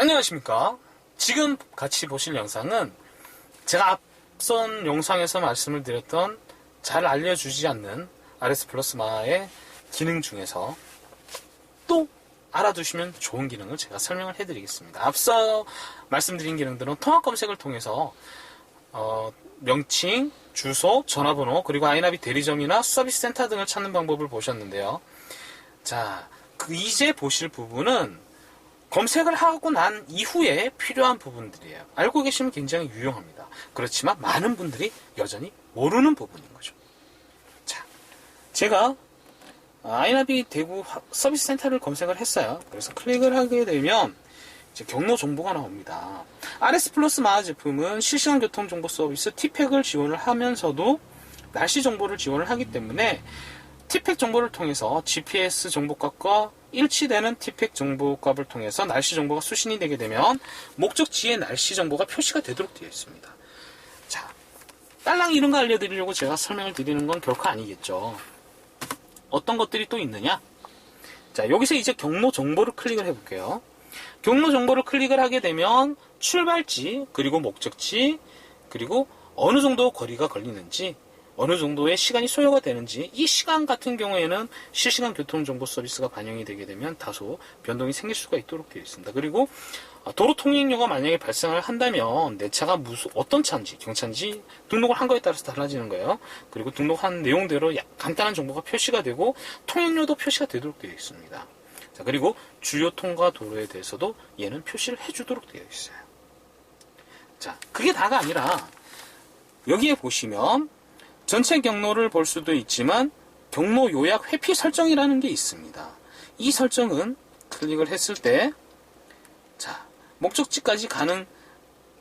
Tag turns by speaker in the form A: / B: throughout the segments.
A: 안녕하십니까. 지금 같이 보실 영상은 제가 앞선 영상에서 말씀을 드렸던 잘 알려주지 않는 RS 플러스마의 기능 중에서 또 알아두시면 좋은 기능을 제가 설명을 해드리겠습니다. 앞서 말씀드린 기능들은 통합 검색을 통해서 명칭, 주소, 전화번호, 그리고 아이나비 대리점이나 서비스 센터 등을 찾는 방법을 보셨는데요. 자, 이제 보실 부분은 검색을 하고 난 이후에 필요한 부분들이에요. 알고 계시면 굉장히 유용합니다. 그렇지만 많은 분들이 여전히 모르는 부분인 거죠. 자, 제가 아이나비 대구 서비스 센터를 검색을 했어요. 그래서 클릭을 하게 되면 이제 경로 정보가 나옵니다. RS 플러스 마하 제품은 실시간 교통 정보 서비스 티팩을 지원을 하면서도 날씨 정보를 지원을 하기 때문에 티팩 정보를 통해서 GPS 정보값과 일치되는 티팩 정보값을 통해서 날씨 정보가 수신이 되게 되면 목적지의 날씨 정보가 표시가 되도록 되어 있습니다. 자, 딸랑 이런 거 알려드리려고 제가 설명을 드리는 건 결코 아니겠죠. 어떤 것들이 또 있느냐? 자, 여기서 이제 경로 정보를 클릭을 해볼게요. 경로 정보를 클릭을 하게 되면 출발지, 그리고 목적지, 그리고 어느 정도 거리가 걸리는지, 어느 정도의 시간이 소요가 되는지, 이 시간 같은 경우에는 실시간 교통정보 서비스가 반영이 되게 되면 다소 변동이 생길 수가 있도록 되어 있습니다. 그리고 도로 통행료가 만약에 발생을 한다면 내 차가 어떤 차인지, 경차인지 등록을 한 거에 따라서 달라지는 거예요. 그리고 등록한 내용대로 간단한 정보가 표시가 되고 통행료도 표시가 되도록 되어 있습니다. 자, 그리고 주요 통과 도로에 대해서도 얘는 표시를 해주도록 되어 있어요. 자, 그게 다가 아니라 여기에 보시면 전체 경로를 볼 수도 있지만 경로 요약 회피 설정이라는 게 있습니다. 이 설정은 클릭을 했을 때 자, 목적지까지 가는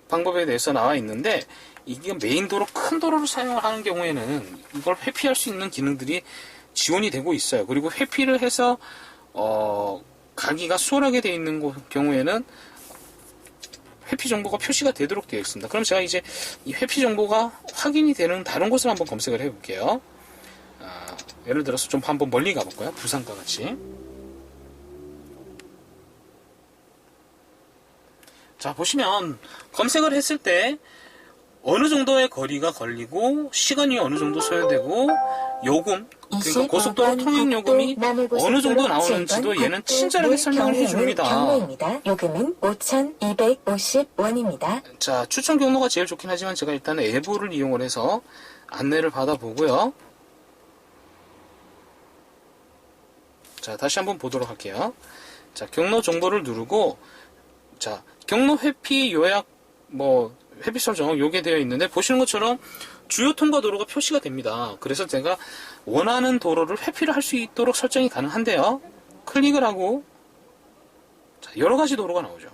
A: 방법에 대해서 나와 있는데 이게 메인 도로, 큰 도로를 사용하는 경우에는 이걸 회피할 수 있는 기능들이 지원이 되고 있어요. 그리고 회피를 해서 가기가 수월하게 되어 있는 경우에는 회피 정보가 표시가 되도록 되어 있습니다. 그럼 제가 이제 이 회피 정보가 확인이 되는 다른 곳을 한번 검색을 해볼게요. 예를 들어서 좀 한번 멀리 가볼까요? 부산과 같이. 자, 보시면 검색을 했을 때 어느 정도의 거리가 걸리고 시간이 어느 정도 소요되고 요금, 그러니까 고속도로 통행요금이 어느 정도 나오는지도 얘는 친절하게 설명을 해줍니다.
B: 경로입니다. 요금은 5,250원입니다.
A: 자, 추천 경로가 제일 좋긴 하지만 제가 일단 앱을 이용을 해서 안내를 받아보고요. 자, 다시 한번 보도록 할게요. 자, 경로 정보를 누르고 자, 경로 회피 요약 회피 설정 요게 되어 있는데 보시는 것처럼 주요 통과 도로가 표시가 됩니다. 그래서 제가 원하는 도로를 회피를 할 수 있도록 설정이 가능한데요. 클릭을 하고 자, 여러 가지 도로가 나오죠.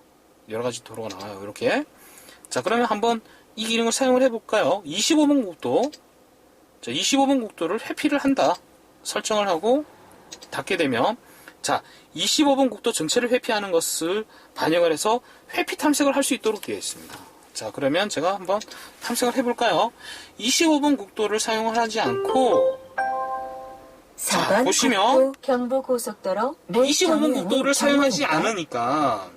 A: 여러 가지 도로가 나와요. 이렇게. 자, 그러면 한번 이 기능을 사용을 해볼까요? 25번 국도. 자, 25번 국도를 회피를 한다. 설정을 하고 닫게 되면 자, 25번 국도 전체를 회피하는 것을 반영을 해서 회피 탐색을 할 수 있도록 되어 있습니다. 자, 그러면 제가 한번 탐색을 해볼까요? 25번 국도를 사용을 하지 않고 자, 보시면
B: 경부고속도로
A: 25번 국도를 사용하지 않으니까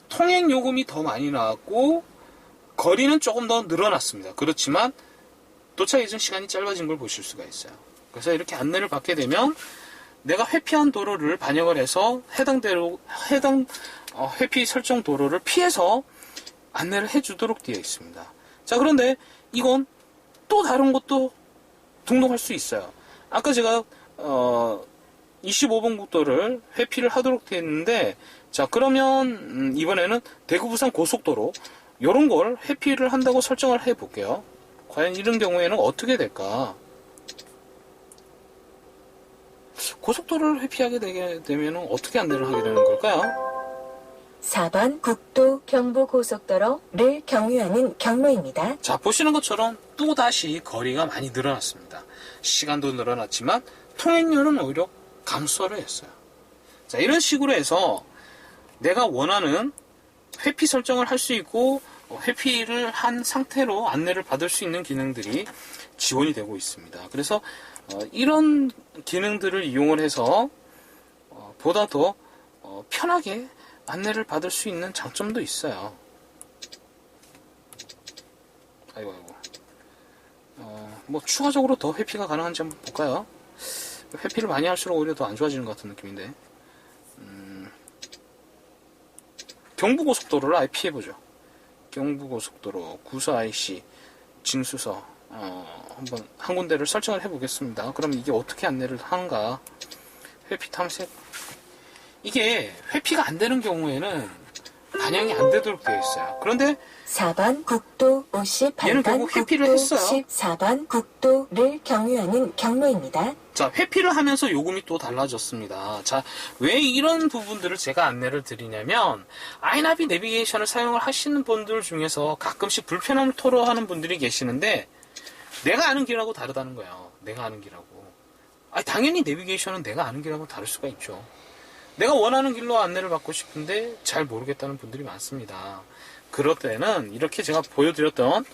A: 통행 요금이 더 많이 나왔고 거리는 조금 더 늘어났습니다. 그렇지만 도착 예정 시간이 짧아진 걸 보실 수가 있어요. 그래서 이렇게 안내를 받게 되면 내가 회피한 도로를 반영을 해서 해당 회피 설정 도로를 피해서 안내를 해주도록 되어 있습니다. 자, 그런데 이건 또 다른 것도 등록할 수 있어요. 아까 제가 25번 국도를 회피를 하도록 되어 있는데 자, 그러면 이번에는 대구 부산 고속도로 이런 걸 회피를 한다고 설정을 해 볼게요. 과연 이런 경우에는 어떻게 될까? 고속도로를 회피하게 되게 되면 어떻게 안내를 하게 되는 걸까요?
B: 4번 국도 경부고속도로를 경유하는 경로입니다.
A: 자, 보시는 것처럼 또다시 거리가 많이 늘어났습니다. 시간도 늘어났지만 통행료는 오히려 감소를 했어요. 자, 이런 식으로 해서 내가 원하는 회피 설정을 할 수 있고 회피를 한 상태로 안내를 받을 수 있는 기능들이 지원이 되고 있습니다. 그래서 이런 기능들을 이용을 해서 보다 더 편하게 안내를 받을 수 있는 장점도 있어요. 아이고. 뭐 추가적으로 더 회피가 가능한지 한번 볼까요? 회피를 많이 할수록 오히려 더 안 좋아지는 것 같은 느낌인데. 경부고속도로를 아예 피해보죠. 경부고속도로 구서 IC 징수서 한번 한 군데를 설정을 해보겠습니다. 그럼 이게 어떻게 안내를 하는가? 회피 탐색. 이게 회피가 안 되는 경우에는 반영이 안 되도록 되어 있어요. 그런데
B: 4번 국도
A: 얘는
B: 58번
A: 결국 회피를
B: 국도
A: 했어요.
B: 14번 국도를 경유하는 경로입니다.
A: 자, 회피를 하면서 요금이 또 달라졌습니다. 자, 왜 이런 부분들을 제가 안내를 드리냐면, 아이나비 내비게이션을 사용을 하시는 분들 중에서 가끔씩 불편함을 토로하는 분들이 계시는데, 내가 아는 길하고 다르다는 거예요. 내가 아는 길하고. 당연히 내비게이션은 내가 아는 길하고 다를 수가 있죠. 내가 원하는 길로 안내를 받고 싶은데 잘 모르겠다는 분들이 많습니다. 그럴 때는 이렇게 제가 보여드렸던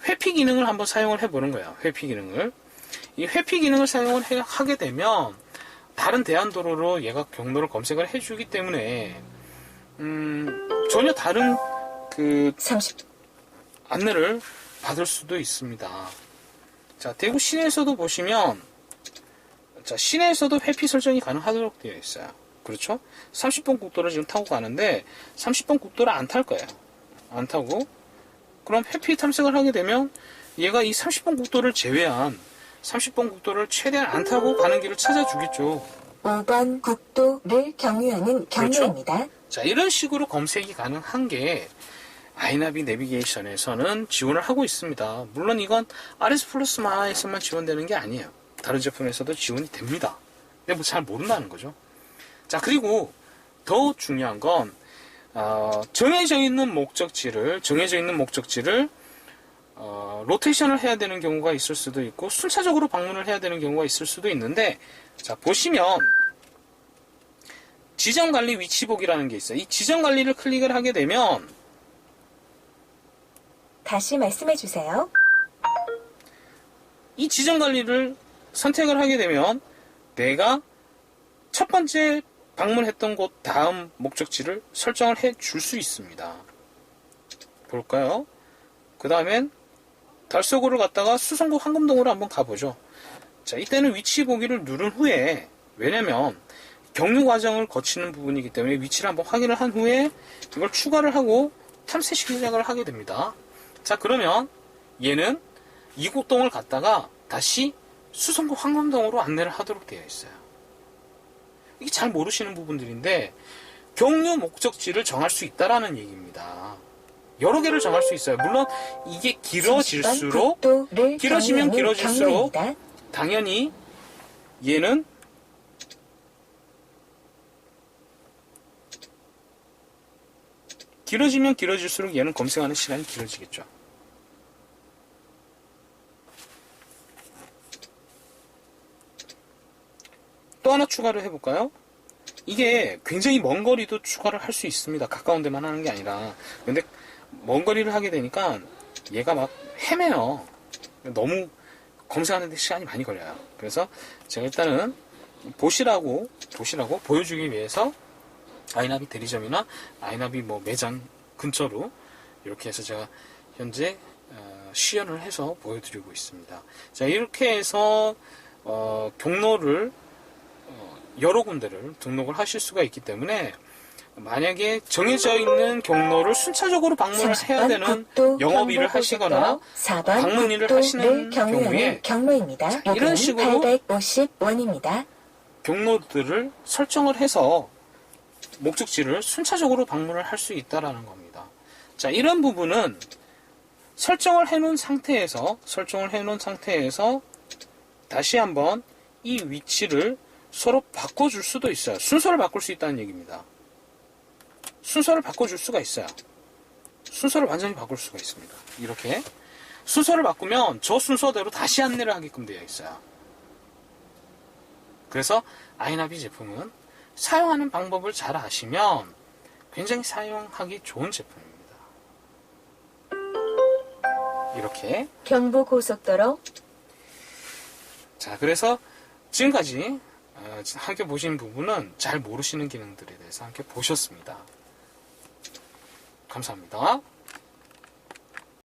A: 회피 기능을 한번 사용을 해보는 거예요. 회피 기능을. 이 회피 기능을 사용을 하게 되면 다른 대안도로로 얘가 경로를 검색을 해주기 때문에 전혀 다른
B: 30
A: 안내를 받을 수도 있습니다. 자, 대구 시내에서도 보시면 자, 시내에서도 회피 설정이 가능하도록 되어 있어요. 그렇죠? 30번 국도를 지금 타고 가는데 30번 국도를 안 탈 거예요. 안 타고 그럼 회피 탐색을 하게 되면 얘가 이 30번 국도를 제외한 30번 국도를 최대한 안 타고 가는 길을 찾아주겠죠.
B: 5번 국도를 경유하는 경로입니다.
A: 그렇죠? 자, 이런 식으로 검색이 가능한 게 아이나비 내비게이션에서는 지원을 하고 있습니다. 물론 이건 RS 플러스 마에서만 지원되는 게 아니에요. 다른 제품에서도 지원이 됩니다. 근데 뭐 잘 모른다는 거죠. 자, 그리고 더 중요한 건 정해져 있는 목적지를 로테이션을 해야 되는 경우가 있을 수도 있고 순차적으로 방문을 해야 되는 경우가 있을 수도 있는데, 자, 보시면 지정관리 위치보기라는 게 있어요. 이 지정관리를 클릭을 하게 되면
B: 다시 말씀해 주세요.
A: 이 지정관리를 선택을 하게 되면 내가 첫 번째 방문했던 곳 다음 목적지를 설정을 해 줄 수 있습니다. 볼까요? 그 다음엔 달서구를 갔다가 수성구 황금동으로 한번 가보죠. 자, 이때는 위치 보기를 누른 후에, 왜냐면 경유 과정을 거치는 부분이기 때문에 위치를 한번 확인을 한 후에 이걸 추가를 하고 탐색 시작을 하게 됩니다. 자, 그러면 얘는 이곡동을 갔다가 다시 수성구 황금동으로 안내를 하도록 되어 있어요. 이게 잘 모르시는 부분들인데 경유 목적지를 정할 수 있다라는 얘기입니다. 여러 개를 정할 수 있어요. 물론 이게 길어질수록 길어지면 길어질수록 당연히 얘는 길어지면 길어질수록 얘는 검색하는 시간이 길어지겠죠. 또 하나 추가를 해볼까요? 이게 굉장히 먼 거리도 추가를 할 수 있습니다. 가까운 데만 하는 게 아니라. 근데 먼 거리를 하게 되니까 얘가 막 헤매요. 너무 검색하는 데 시간이 많이 걸려요. 그래서 제가 일단은 보시라고 보여주기 위해서 아이나비 대리점이나 아이나비 뭐 매장 근처로 이렇게 해서 제가 현재 시연을 해서 보여드리고 있습니다. 자, 이렇게 해서 경로를 여러 군데를 등록을 하실 수가 있기 때문에 만약에 정해져 있는 경로를 순차적으로 방문을 해야 되는 영업일을 하시거나 방문일을 하시는 경우에
B: 경로입니다.
A: 이런 식으로
B: 850원입니다.
A: 경로들을 설정을 해서 목적지를 순차적으로 방문을 할 수 있다라는 겁니다. 자, 이런 부분은 설정을 해놓은 상태에서 다시 한번 이 위치를 서로 바꿔줄 수도 있어요. 순서를 바꿀 수 있다는 얘기입니다. 순서를 바꿔줄 수가 있어요. 순서를 완전히 바꿀 수가 있습니다. 이렇게 순서를 바꾸면 저 순서대로 다시 안내를 하게끔 되어 있어요. 그래서 아이나비 제품은 사용하는 방법을 잘 아시면 굉장히 사용하기 좋은 제품입니다. 이렇게
B: 경부고속도로.
A: 자, 그래서 지금까지 함께 보신 부분은 잘 모르시는 기능들에 대해서 함께 보셨습니다. 감사합니다.